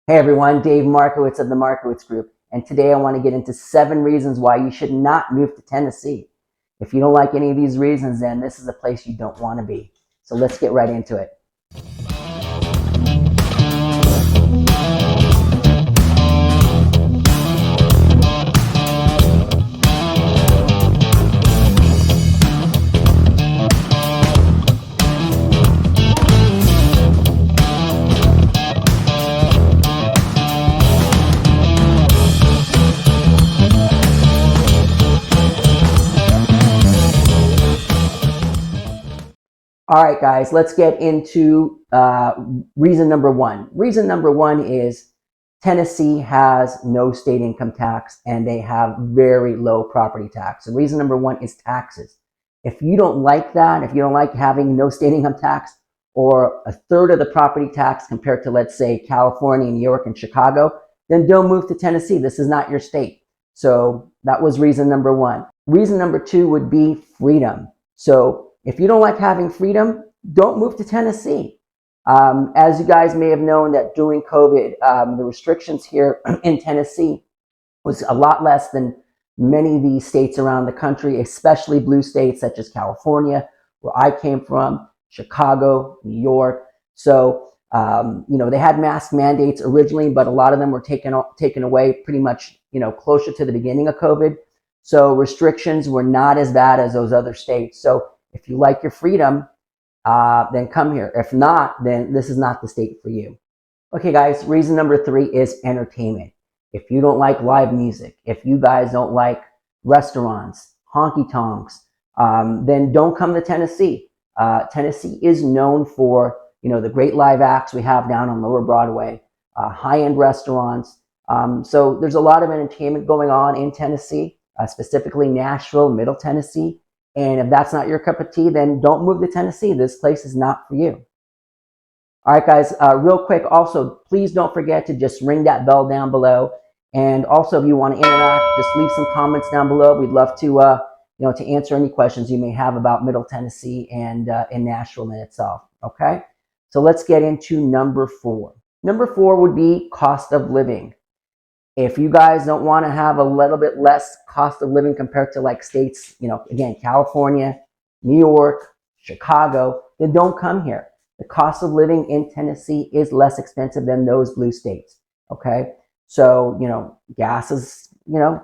Hey everyone, Dave Markowicz of the Markowicz Group, and today I want to get into 7 reasons why you should not move to Tennessee. If you don't like any of these reasons, then this is a place you don't want to be. So let's get right into it. All right, guys, let's get into reason number 1. Reason number 1 is Tennessee has no state income tax and they have very low property tax. So reason number 1 is taxes. If you don't like that, if you don't like having no state income tax or a third of the property tax compared to, let's say, California, New York, and Chicago, then don't move to Tennessee. This is not your state. So that was reason number 1. Reason number 2 would be freedom. So if you don't like having freedom, don't move to Tennessee. As you guys may have known that during COVID, the restrictions here in Tennessee was a lot less than many of the states around the country, especially blue states such as California, where I came from, Chicago, New York. So, they had mask mandates originally, but a lot of them were taken away pretty much, closer to the beginning of COVID. So restrictions were not as bad as those other states. So if you like your freedom, then come here. If not, then this is not the state for you. Okay, guys, reason number 3 is entertainment. If you don't like live music, if you guys don't like restaurants, honky-tonks, then don't come to Tennessee. Tennessee is known for, the great live acts we have down on Lower Broadway, high-end restaurants. So there's a lot of entertainment going on in Tennessee, specifically Nashville, Middle Tennessee. And if that's not your cup of tea, then don't move to Tennessee. This place is not for you. All right, guys, real quick, also, please don't forget to just ring that bell down below. And also, if you want to interact, just leave some comments down below. We'd love to, to answer any questions you may have about Middle Tennessee and in Nashville in itself, okay? So let's get into number 4. Number 4 would be cost of living. If you guys don't want to have a little bit less cost of living compared to like states, again, California, New York, Chicago, then don't come here. The cost of living in Tennessee is less expensive than those blue states, okay? So, gas is,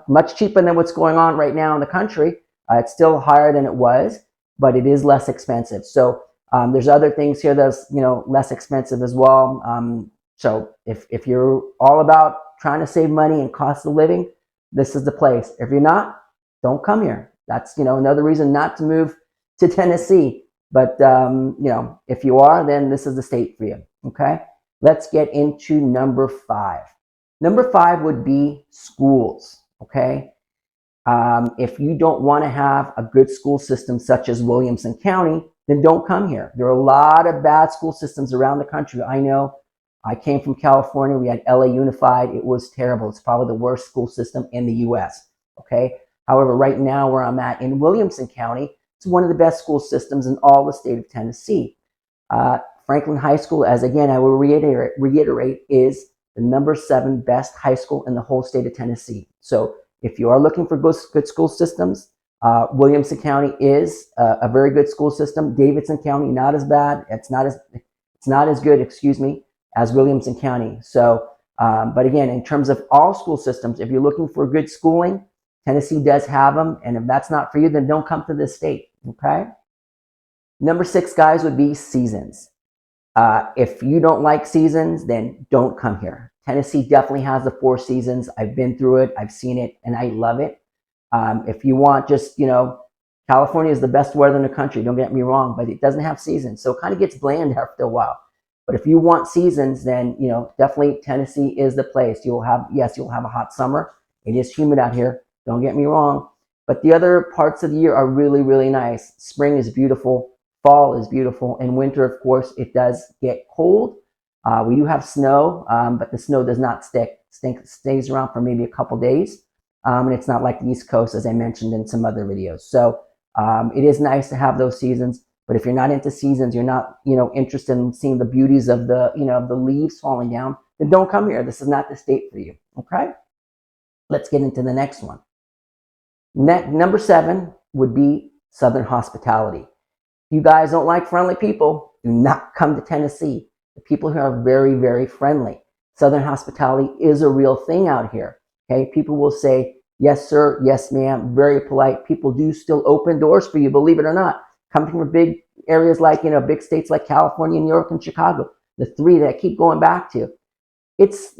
much cheaper than what's going on right now in the country. It's still higher than it was, but it is less expensive. So there's other things here that's, less expensive as well. So if you're all about trying to save money and cost of living, this is the place. If you're not, don't come here. That's, another reason not to move to Tennessee. But, if you are, then this is the state for you, okay? Let's get into number 5. Number 5 would be schools, okay? If you don't want to have a good school system such as Williamson County, then don't come here. There are a lot of bad school systems around the country. I know. I came from California. We had LA Unified. It was terrible. It's probably the worst school system in the U.S., okay? However, right now where I'm at in Williamson County, it's one of the best school systems in all the state of Tennessee. Franklin High School, as again, I will reiterate, is the number 7 best high school in the whole state of Tennessee. So if you are looking for good school systems, Williamson County is a very good school system. Davidson County, not as bad. It's not as good, as Williamson County. So, but again, in terms of all school systems, if you're looking for good schooling, Tennessee does have them. And if that's not for you, then don't come to this state, okay? Number 6, guys, would be seasons. If you don't like seasons, then don't come here. Tennessee definitely has the 4 seasons. I've been through it. I've seen it, and I love it. If you want just, California is the best weather in the country. Don't get me wrong, but it doesn't have seasons. So it kind of gets bland after a while. But if you want seasons, then, definitely Tennessee is the place. You'll have a hot summer. It is humid out here. Don't get me wrong. But the other parts of the year are really, really nice. Spring is beautiful. Fall is beautiful. And winter, of course, it does get cold. We do have snow, but the snow does not stick. It stays around for maybe a couple days. And it's not like the East Coast, as I mentioned in some other videos. So it is nice to have those seasons. But if you're not into seasons, you're not, interested in seeing the beauties of the, the leaves falling down, then don't come here. This is not the state for you. Okay? Let's get into the next one. Number 7 would be Southern hospitality. If you guys don't like friendly people, do not come to Tennessee. The people here are very, very friendly. Southern hospitality is a real thing out here. Okay? People will say, yes, sir, yes, ma'am, very polite. People do still open doors for you, believe it or not. Coming from big areas like, big states like California, New York, and Chicago, the 3 that I keep going back to. It's,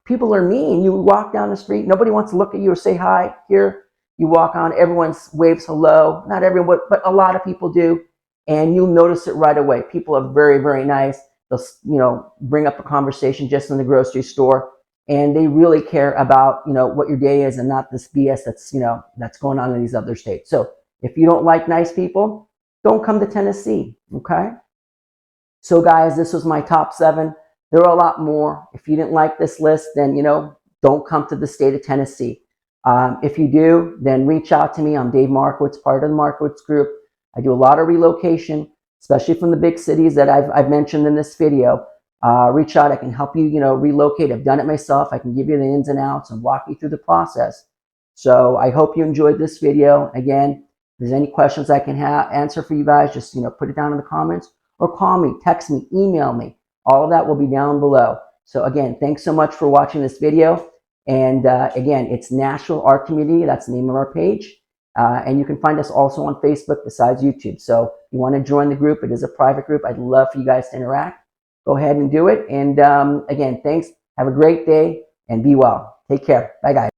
people are mean. You walk down the street, nobody wants to look at you or say hi. Here, you walk on, everyone waves hello. Not everyone, but a lot of people do. And you'll notice it right away. People are very, very nice. They'll, bring up a conversation just in the grocery store. And they really care about, what your day is and not this BS that's going on in these other states. So if you don't like nice people, don't come to Tennessee, okay? So guys, this was my top 7. There are a lot more. If you didn't like this list, then, don't come to the state of Tennessee. If you do, then reach out to me. I'm Dave Markowicz, part of the Markowicz Group. I do a lot of relocation, especially from the big cities that I've mentioned in this video. Reach out. I can help you, relocate. I've done it myself. I can give you the ins and outs and walk you through the process. So I hope you enjoyed this video. Again, if there's any questions I can answer for you guys, just, put it down in the comments or call me, text me, email me. All of that will be down below. So again, thanks so much for watching this video. And again, it's Nashville Art Community. That's the name of our page. And you can find us also on Facebook besides YouTube. So if you want to join the group, it is a private group. I'd love for you guys to interact. Go ahead and do it. And again, thanks. Have a great day and be well. Take care. Bye, guys.